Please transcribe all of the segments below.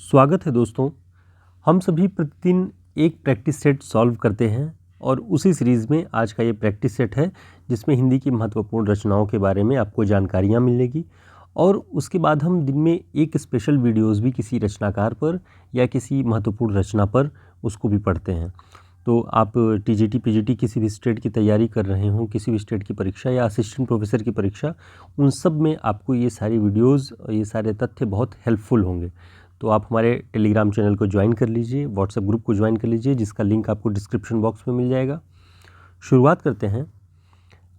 स्वागत है दोस्तों। हम सभी प्रतिदिन एक प्रैक्टिस सेट सॉल्व करते हैं और उसी सीरीज़ में आज का ये प्रैक्टिस सेट है जिसमें हिंदी की महत्वपूर्ण रचनाओं के बारे में आपको जानकारियाँ मिलेगी और उसके बाद हम दिन में एक स्पेशल वीडियोस भी किसी रचनाकार पर या किसी महत्वपूर्ण रचना पर उसको भी पढ़ते हैं। तो आप टीजीटी पीजीटी किसी भी स्टेट की तैयारी कर रहे हों, किसी भी स्टेट की परीक्षा या असिस्टेंट प्रोफेसर की परीक्षा, उन सब में आपको ये सारी वीडियोस ये सारे तथ्य बहुत हेल्पफुल होंगे। तो आप हमारे टेलीग्राम चैनल को ज्वाइन कर लीजिए, व्हाट्सएप ग्रुप को ज्वाइन कर लीजिए, जिसका लिंक आपको डिस्क्रिप्शन बॉक्स में मिल जाएगा। शुरुआत करते हैं।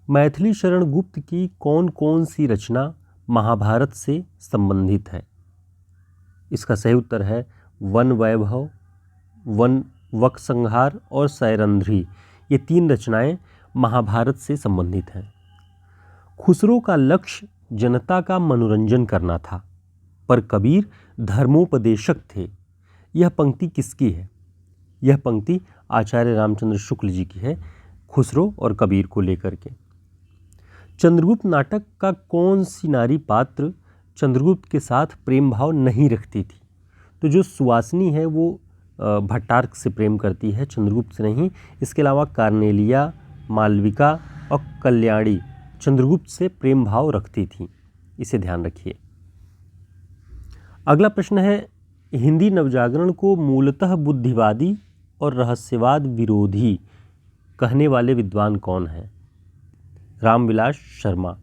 मैथिली शरण गुप्त की कौन कौन सी रचना महाभारत से संबंधित है? इसका सही उत्तर है वन वैभव, वन वक संहार और सैरंध्री। ये तीन रचनाएं महाभारत से संबंधित हैं। खुसरो का लक्ष्य जनता का मनोरंजन करना था, पर कबीर धर्मोपदेशक थे। यह पंक्ति किसकी है? यह पंक्ति आचार्य रामचंद्र शुक्ल जी की है, खुसरो और कबीर को लेकर के। चंद्रगुप्त नाटक का कौन सी नारी पात्र चंद्रगुप्त के साथ प्रेम भाव नहीं रखती थी? तो जो सुवासिनी है वो भट्टार्क से प्रेम करती है, चंद्रगुप्त से नहीं। इसके अलावा कार्नेलिया, मालविका और कल्याणी चंद्रगुप्त से प्रेम भाव रखती थी। इसे ध्यान रखिए। अगला प्रश्न है, हिंदी नवजागरण को मूलतः बुद्धिवादी और रहस्यवाद विरोधी कहने वाले विद्वान कौन हैं? रामविलास शर्मा।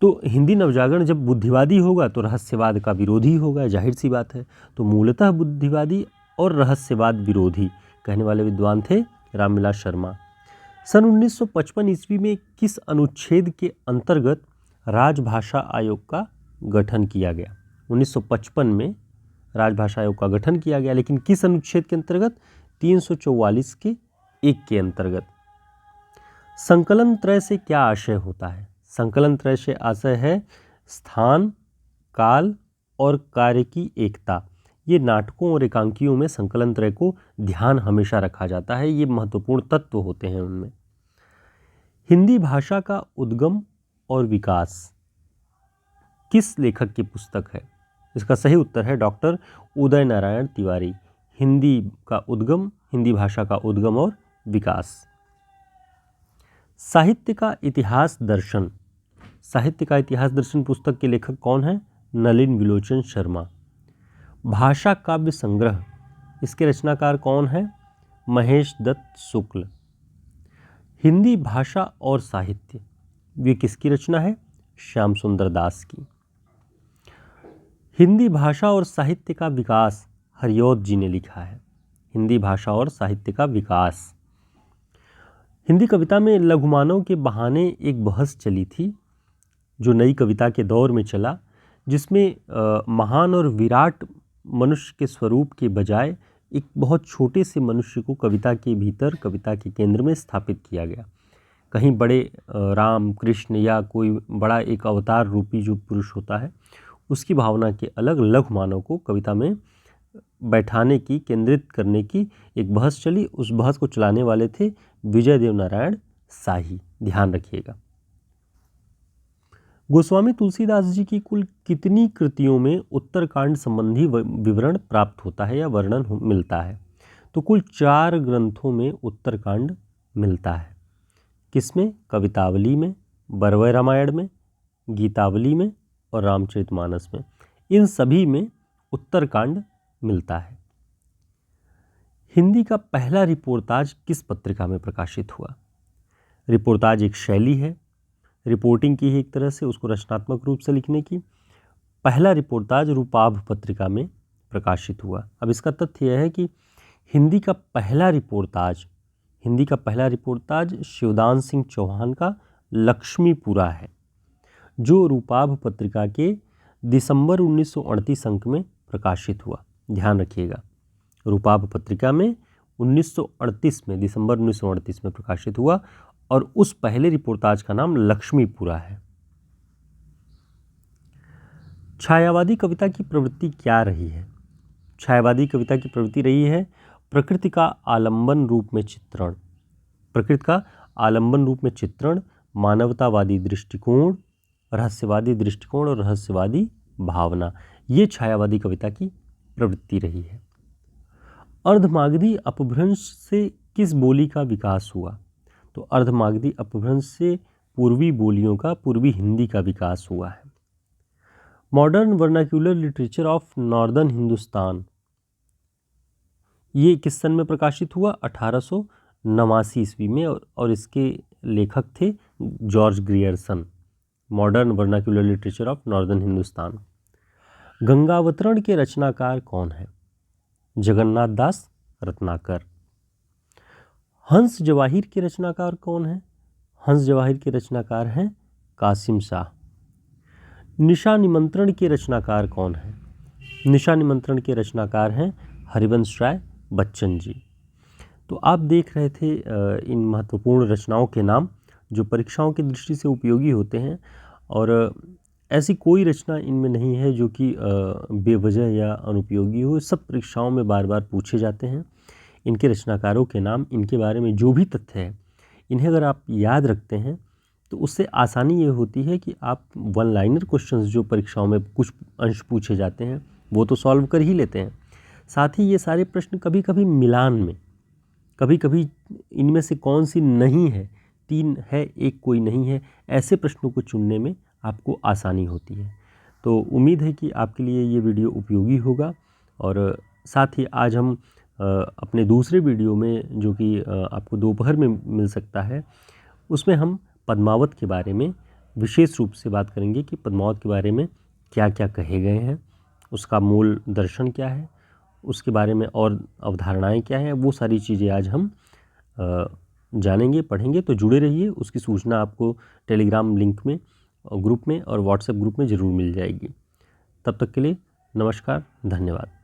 तो हिंदी नवजागरण जब बुद्धिवादी होगा तो रहस्यवाद का विरोधी होगा, जाहिर सी बात है। तो मूलतः बुद्धिवादी और रहस्यवाद विरोधी कहने वाले विद्वान थे रामविलास शर्मा। सन 1955 ईस्वी में किस अनुच्छेद के अंतर्गत राजभाषा आयोग का गठन किया गया? 1955 में राजभाषा आयोग का गठन किया गया, लेकिन किस अनुच्छेद के अंतर्गत? 344 के 1 के अंतर्गत। संकलन त्रय से क्या आशय होता है? संकलन त्रय से आशय है स्थान, काल और कार्य की एकता। ये नाटकों और एकांकियों में संकलन त्रय को ध्यान हमेशा रखा जाता है, ये महत्वपूर्ण तत्व होते हैं उनमें। हिंदी भाषा का उद्गम और विकास किस लेखक की पुस्तक है? इसका सही उत्तर है डॉक्टर उदय नारायण तिवारी। हिंदी भाषा का उद्गम और विकास। साहित्य का इतिहास दर्शन पुस्तक के लेखक कौन हैं? नलिन विलोचन शर्मा। भाषा काव्य संग्रह, इसके रचनाकार कौन हैं? महेश दत्त शुक्ल। हिंदी भाषा और साहित्य, ये किसकी रचना है? श्याम सुंदर दास की। हिंदी भाषा और साहित्य का विकास हरिऔध जी ने लिखा है। हिंदी भाषा और साहित्य का विकास। हिंदी कविता में लघुमानव के बहाने एक बहस चली थी, जो नई कविता के दौर में चला, जिसमें महान और विराट मनुष्य के स्वरूप के बजाय एक बहुत छोटे से मनुष्य को कविता के भीतर, कविता के केंद्र में स्थापित किया गया। कहीं बड़े राम, कृष्ण या कोई बड़ा एक अवतार रूपी जो पुरुष होता है, उसकी भावना के अलग लघु मानव को कविता में बैठाने की, केंद्रित करने की एक बहस चली। उस बहस को चलाने वाले थे विजय देव नारायण शाही। ध्यान रखिएगा। गोस्वामी तुलसीदास जी की कुल कितनी कृतियों में उत्तरकांड संबंधी विवरण प्राप्त होता है या वर्णन मिलता है? तो कुल 4 ग्रंथों में उत्तरकांड मिलता है। किसमें? कवितावली में, बरवय रामायण में, गीतावली में और रामचरितमानस में। इन सभी में उत्तरकांड मिलता है। हिंदी का पहला रिपोर्ताज किस पत्रिका में प्रकाशित हुआ? रिपोर्ताज एक शैली है, रिपोर्टिंग की है एक तरह से, उसको रचनात्मक रूप से लिखने की। पहला रिपोर्ताज रूपाभ पत्रिका में प्रकाशित हुआ। अब इसका तथ्य यह है कि हिंदी का पहला रिपोर्ताज शिवदान सिंह चौहान का लक्ष्मीपुरा है, जो रूपाभ पत्रिका के दिसंबर 1938 अंक में प्रकाशित हुआ। ध्यान रखिएगा, रूपाभ पत्रिका में 1938 में, दिसंबर 1938 में प्रकाशित हुआ और उस पहले रिपोर्ताज का नाम लक्ष्मीपुरा है। छायावादी कविता की प्रवृत्ति क्या रही है? छायावादी कविता की प्रवृत्ति रही है प्रकृति का आलंबन रूप में चित्रण। प्रकृति का आलंबन रूप में चित्रण, मानवतावादी दृष्टिकोण, रहस्यवादी दृष्टिकोण और रहस्यवादी भावना, ये छायावादी कविता की प्रवृत्ति रही है। अर्धमागधी अपभ्रंश से किस बोली का विकास हुआ? तो अर्धमागधी अपभ्रंश से पूर्वी बोलियों का, पूर्वी हिंदी का विकास हुआ है। Modern vernacular literature of northern Hindustan, ये किस सन में प्रकाशित हुआ? 1889 ईस्वी में, और इसके लेखक थे George Grierson. Modern vernacular literature of northern Hindustan. Gangavataran के रचनाकार कौन है? जगन्नाथ दास रत्नाकर। हंस जवाहिर के रचनाकार कौन है? हंस जवाहिर के रचनाकार हैं कासिम शाह। निशा निमंत्रण के रचनाकार कौन है? निशा निमंत्रण के रचनाकार हैं हरिवंश राय बच्चन जी। तो आप देख रहे थे इन महत्वपूर्ण रचनाओं के नाम जो परीक्षाओं की दृष्टि से उपयोगी होते हैं, और ऐसी कोई रचना इनमें नहीं है जो कि बेवजह या अनुपयोगी हो। सब परीक्षाओं में बार बार पूछे जाते हैं। इनके रचनाकारों के नाम, इनके बारे में जो भी तथ्य है, इन्हें अगर आप याद रखते हैं तो उससे आसानी ये होती है कि आप वन लाइनर क्वेश्चंस जो परीक्षाओं में कुछ अंश पूछे जाते हैं वो तो सॉल्व कर ही लेते हैं। साथ ही ये सारे प्रश्न कभी कभी मिलान में, कभी कभी इनमें से कौन सी नहीं है, 3 है एक कोई नहीं है, ऐसे प्रश्नों को चुनने में आपको आसानी होती है। तो उम्मीद है कि आपके लिए ये वीडियो उपयोगी होगा। और साथ ही आज हम अपने दूसरे वीडियो में, जो कि आपको दोपहर में मिल सकता है, उसमें हम पद्मावत के बारे में विशेष रूप से बात करेंगे कि पद्मावत के बारे में क्या क्या कहे गए हैं, उसका मूल दर्शन क्या है, उसके बारे में और अवधारणाएं क्या हैं, वो सारी चीज़ें आज हम जानेंगे, पढ़ेंगे। तो जुड़े रहिए, उसकी सूचना आपको टेलीग्राम लिंक में, ग्रुप में और व्हाट्सएप ग्रुप में ज़रूर मिल जाएगी। तब तक के लिए नमस्कार, धन्यवाद।